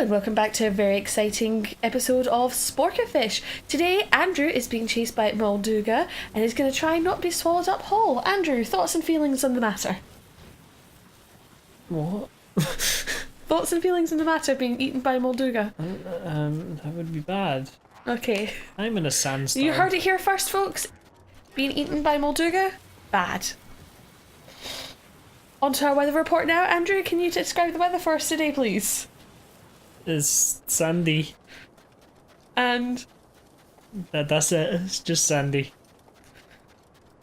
and welcome back to a very exciting episode of Sporkafish. Today, Andrew is being chased by Molduga and is going to try not be swallowed up whole. Andrew, thoughts and feelings on the matter? What? Thoughts and feelings on the matter being eaten by Molduga? That would be bad. Okay. I'm in a sandstorm. You heard it here first, folks. Being eaten by Molduga? Bad. On to our weather report now. Andrew, can you describe the weather for us today, please? It's sandy. And? That's it. It's just sandy.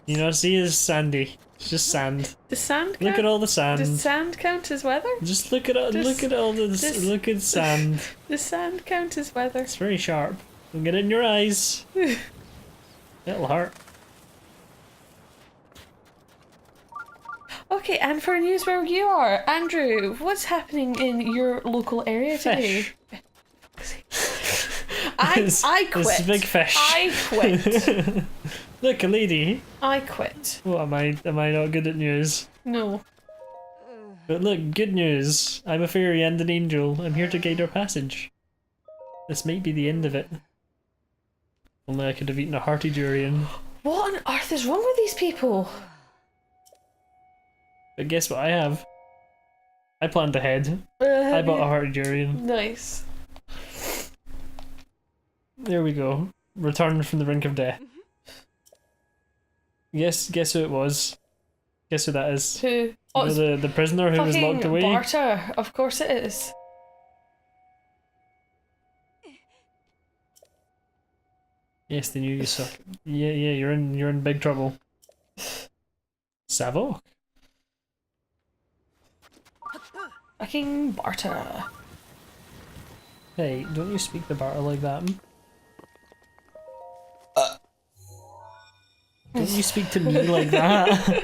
You know, see, it's sandy. It's just sand. Does sand count? Look at all the sand. Does sand count as weather? Just look at all the look at sand. Does sand count as weather? It's very sharp. Don't get it in your eyes. It'll hurt. Okay, and for news where you are, Andrew, what's happening in your local area today? Fish. I quit. It's a big fish. I quit. Look, a lady. I quit. What am I? Am I not good at news? No. But look, good news. I'm a fairy and an angel. I'm here to guide our passage. This might be the end of it. Only I could have eaten a hearty durian. What on earth is wrong with these people? But guess what I have? I planned ahead. I bought a hearty durian. Nice. There we go. Returned from the brink of death. Guess who it was? Guess who that is? Who? You Oh, know, the prisoner who was locked away? Barter. Of course it is. Yes, they knew you suck. Yeah, you're in big trouble. Savok. Fucking Barter. Hey, don't you speak to Barter like that? Don't you speak to me like that?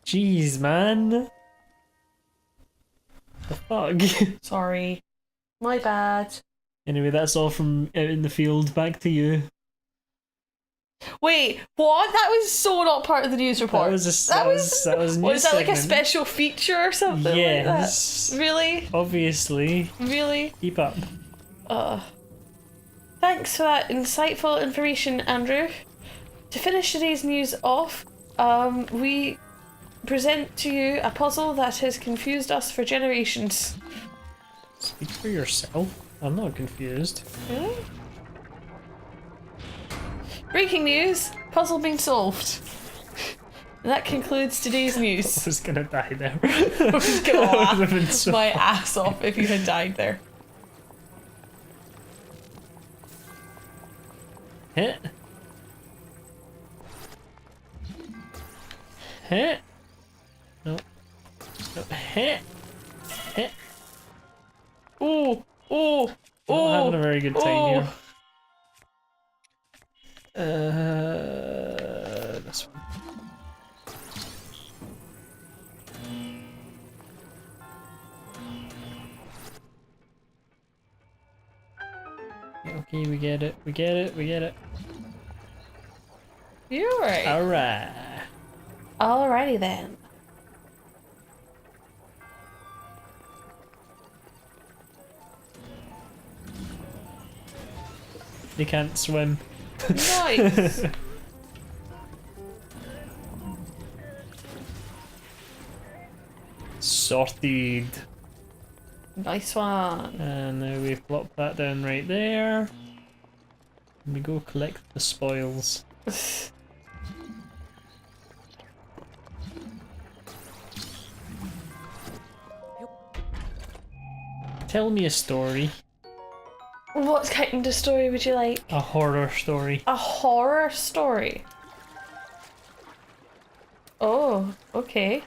Jeez, man. The fuck? Sorry. My bad. Anyway, that's all from out in the field. Back to you. Wait, what? That was so not part of the news report. That was a news Was that like a segment. special feature or something? Yes. Like that? Really? Obviously. Really? Keep up. Thanks for that insightful information, Andrew. To finish today's news off, we present to you a puzzle that has confused us for generations. Speak for yourself. I'm not confused. Really? Breaking news! Puzzle being solved. And that concludes today's I news. was gonna die there. I was gonna That laugh would have been so my ass off if you had died there. Hit. Hit. No. No. Hit. Hit. Oh! Oh! Not Oh! having a very good time Oh! here. This one. Okay, we get it. We get it. We get it. You're right. Alright. Alrighty then. They can't swim. Nice. Sorted. Nice one. And now we plop that down right there. And we go collect the spoils. Tell me a story. What kind of story would you like? A horror story. A horror story? Oh, okay.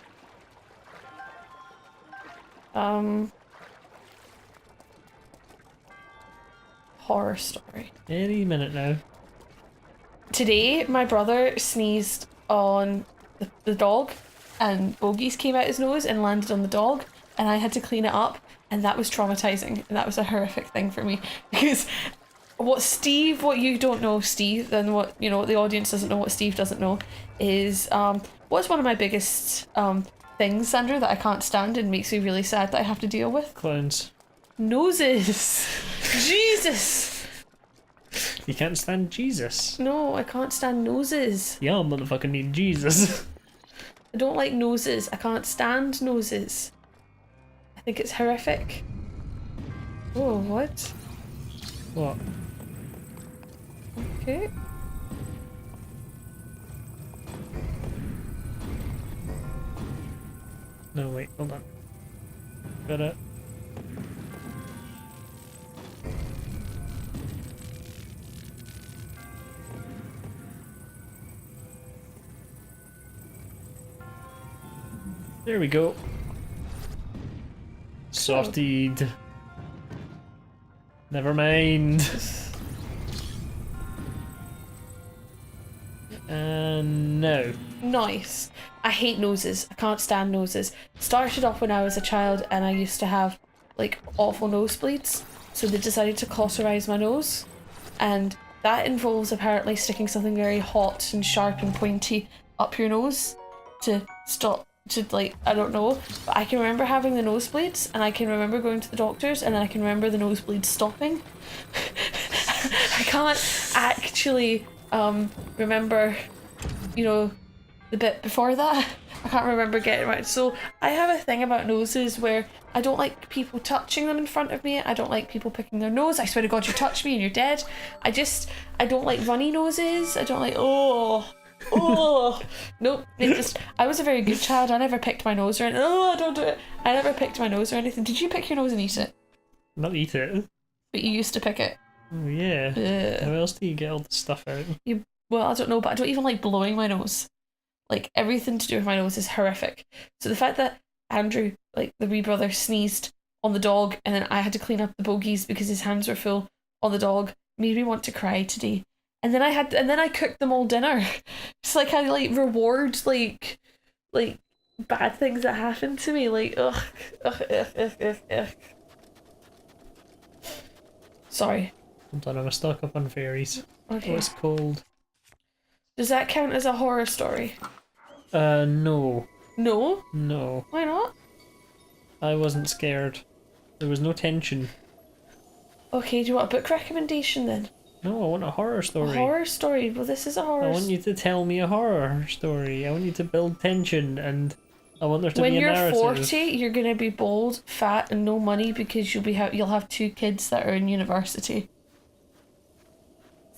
Horror story. Any minute now. Today, my brother sneezed on the dog, and bogies came out his nose and landed on the dog, and I had to clean it up, and that was traumatizing, and that was a horrific thing for me, because what you don't know, Steve, and what the audience doesn't know, what Steve doesn't know, is what's one of my biggest things, Sandra, that I can't stand and makes me really sad that I have to deal with? Clowns. Noses. Jesus. You can't stand Jesus. No, I can't stand noses. Yeah, motherfucking need Jesus. I don't like noses. I can't stand noses. I think it's horrific. Oh, what? What? Okay. No, wait, hold on. Got it. There we go. Sorted. Never mind. And no. Nice. I hate noses. I can't stand noses. Started off when I was a child and I used to have like awful nosebleeds. So they decided to cauterize my nose. And that involves apparently sticking something very hot and sharp and pointy up your nose to stop, to like, I don't know. But I can remember having the nosebleeds and I can remember going to the doctors and then I can remember the nosebleeds stopping. I can't actually remember, you know, the bit before that. I can't remember getting right. So I have a thing about noses where I don't like people touching them in front of me. I don't like people picking their nose. I swear to God, you touch me and you're dead. I don't like runny noses. I don't like, oh. Nope. I was a very good child. I never picked my nose or anything. Oh, don't do it. I never picked my nose or anything. Did you pick your nose and eat it? Not eat it. But you used to pick it. Oh yeah. How else do you get all the stuff out? Well, I don't know, but I don't even like blowing my nose. Like, everything to do with my nose is horrific. So the fact that Andrew, like the wee brother, sneezed on the dog and then I had to clean up the bogies because his hands were full on the dog made me want to cry today. And then I cooked them all dinner. It's like I like reward like bad things that happen to me. Like ugh. Sorry. Hold on, I'm stock up on fairies. Okay. Oh, it's cold. Does that count as a horror story? No. No? No. Why not? I wasn't scared. There was no tension. Okay, do you want a book recommendation then? No, I want a horror story. A horror story? Well, this is a horror. I want you to tell me a horror story. I want you to build tension and I want there to when be a you're narrative. 40, you're gonna be bald, fat, and no money because you'll have 2 kids that are in university.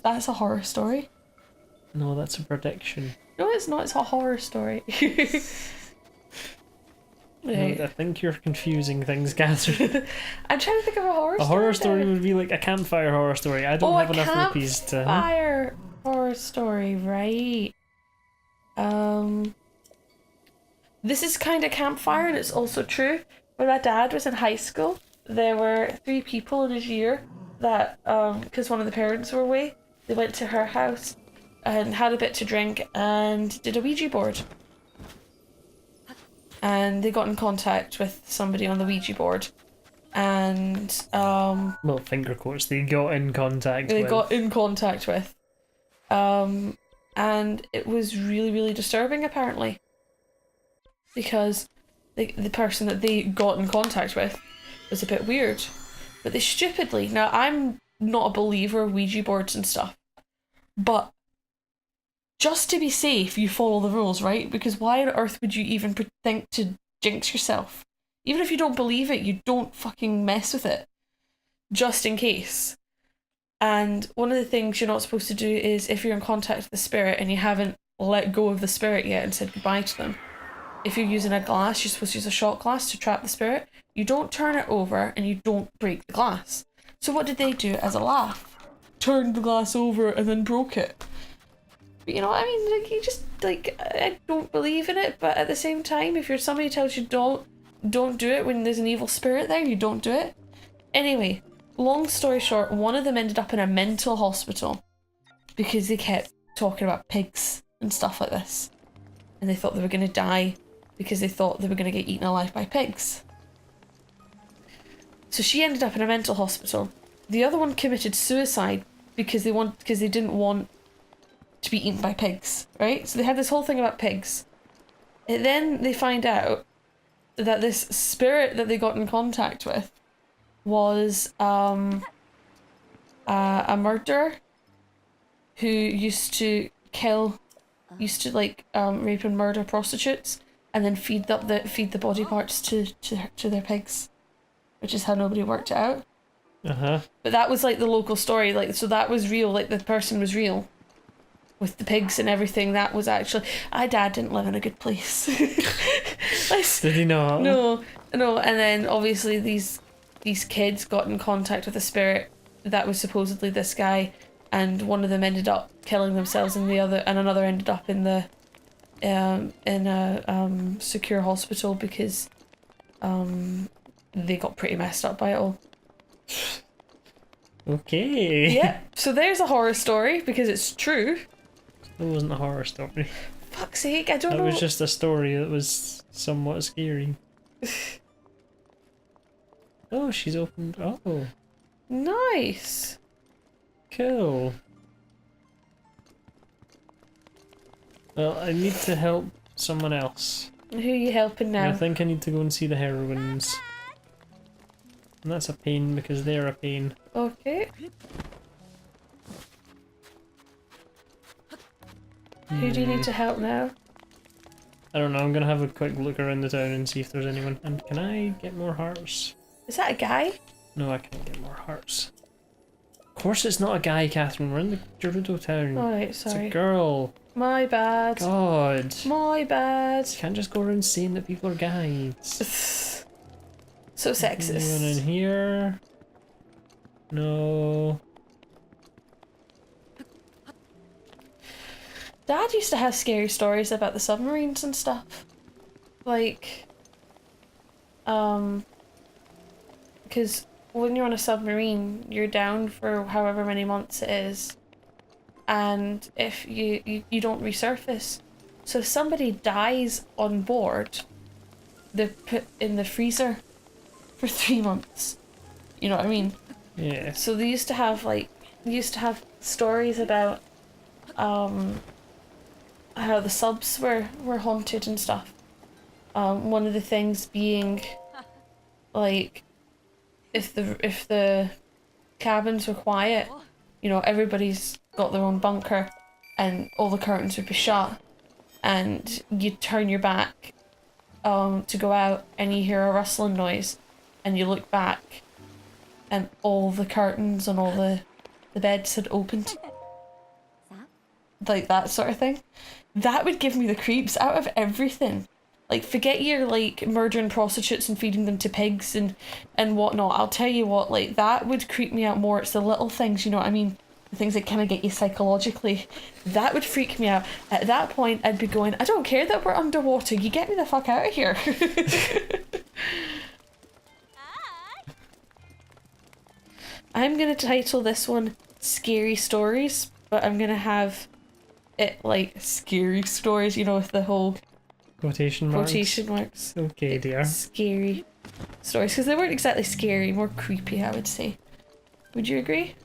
That's a horror story. No, that's a prediction. No, it's not. It's a horror story. Right. No, I think you're confusing things, Catherine. I'm trying to think of a horror story. A horror story would be like a campfire horror story. I don't have enough rupees to. Campfire horror story, right? This is kind of campfire, and it's also true. When my dad was in high school, there were 3 people in his year that, because one of the parents were away, they went to her house and had a bit to drink and did a Ouija board. And they got in contact with somebody on the Ouija board. And, well, finger quotes, they got in contact with. They got in contact with. And it was really, really disturbing, apparently. Because the person that they got in contact with was a bit weird. But they stupidly... Now, I'm not a believer of Ouija boards and stuff. But just to be safe, you follow the rules, right? Because why on earth would you even think to jinx yourself? Even if you don't believe it, you don't fucking mess with it. Just in case. And one of the things you're not supposed to do is, if you're in contact with the spirit and you haven't let go of the spirit yet and said goodbye to them, if you're using a glass, you're supposed to use a shot glass to trap the spirit. You don't turn it over and you don't break the glass. So what did they do as a laugh? Turned the glass over and then broke it. But you know what I mean? Like, you just, like, I don't believe in it, but at the same time, if somebody tells you don't do it when there's an evil spirit there, you don't do it. Anyway, long story short, one of them ended up in a mental hospital because they kept talking about pigs and stuff like this. And they thought they were going to die because they thought they were going to get eaten alive by pigs. So she ended up in a mental hospital. The other one committed suicide because they didn't want to be eaten by pigs, right? So they had this whole thing about pigs. And then they find out that this spirit that they got in contact with was a murderer who used to like rape and murder prostitutes and then feed the body parts to their pigs, which is how nobody worked it out. But that was like the local story, like, so that was real, like the person was real with the pigs and everything. That was actually, my dad didn't live in a good place. Did he not? No, and then obviously these kids got in contact with a spirit that was supposedly this guy, and one of them ended up killing themselves and another ended up in the in a secure hospital because they got pretty messed up by it all. Okay. Yeah, so there's a horror story because it's true. It wasn't a horror story. Fuck's sake, I don't know. It was just a story that was somewhat scary. Oh, she's opened. Oh. Nice. Cool. Well, I need to help someone else. Who are you helping now? I think I need to go and see the heroines. And that's a pain because they're a pain. Okay. Who do you need to help now? I don't know, I'm gonna have a quick look around the town and see if there's anyone. And can I get more hearts? Is that a guy? No, I can't get more hearts. Of course it's not a guy, Catherine. We're in the Gerudo town. Alright, sorry. It's a girl. My bad. God. My bad. You can't just go around saying that people are guys. So sexist. Anyone in here? No. Dad used to have scary stories about the submarines and stuff. Like, because when you're on a submarine, you're down for however many months it is, and if you don't resurface. So if somebody dies on board, they're put in the freezer for 3 months. You know what I mean? Yeah. So they used to have stories about how the subs were haunted and stuff. One of the things being like if the cabins were quiet, you know, everybody's got their own bunker and all the curtains would be shut, and you'd turn your back to go out and you hear a rustling noise and you look back and all the curtains on all the beds had opened. Like that sort of thing. That would give me the creeps out of everything. Like, forget your, like, murdering prostitutes and feeding them to pigs and whatnot. I'll tell you what, like, that would creep me out more. It's the little things, you know what I mean? The things that kind of get you psychologically. That would freak me out. At that point, I'd be going, I don't care that we're underwater. You get me the fuck out of here. I'm going to title this one Scary Stories, but I'm going to have it, like, scary stories, you know, with the whole Quotation marks. Okay, dear. Scary stories, because they weren't exactly scary, more creepy, I would say. Would you agree?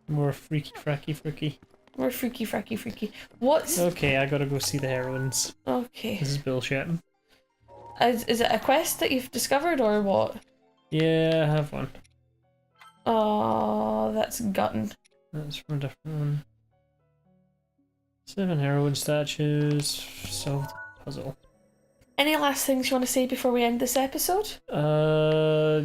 More freaky, fracky, freaky. More freaky, fracky, freaky. What's... Okay, I gotta go see the heroines. Okay. This is bullshit. Is it a quest that you've discovered, or what? Yeah, I have one. Oh, that's gutting. That's from a different one. 7 heroine statues. Solved the puzzle. Any last things you want to say before we end this episode? Don't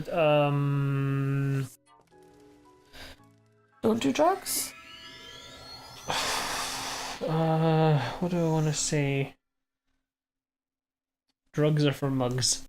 do drugs? What do I want to say? Drugs are for mugs.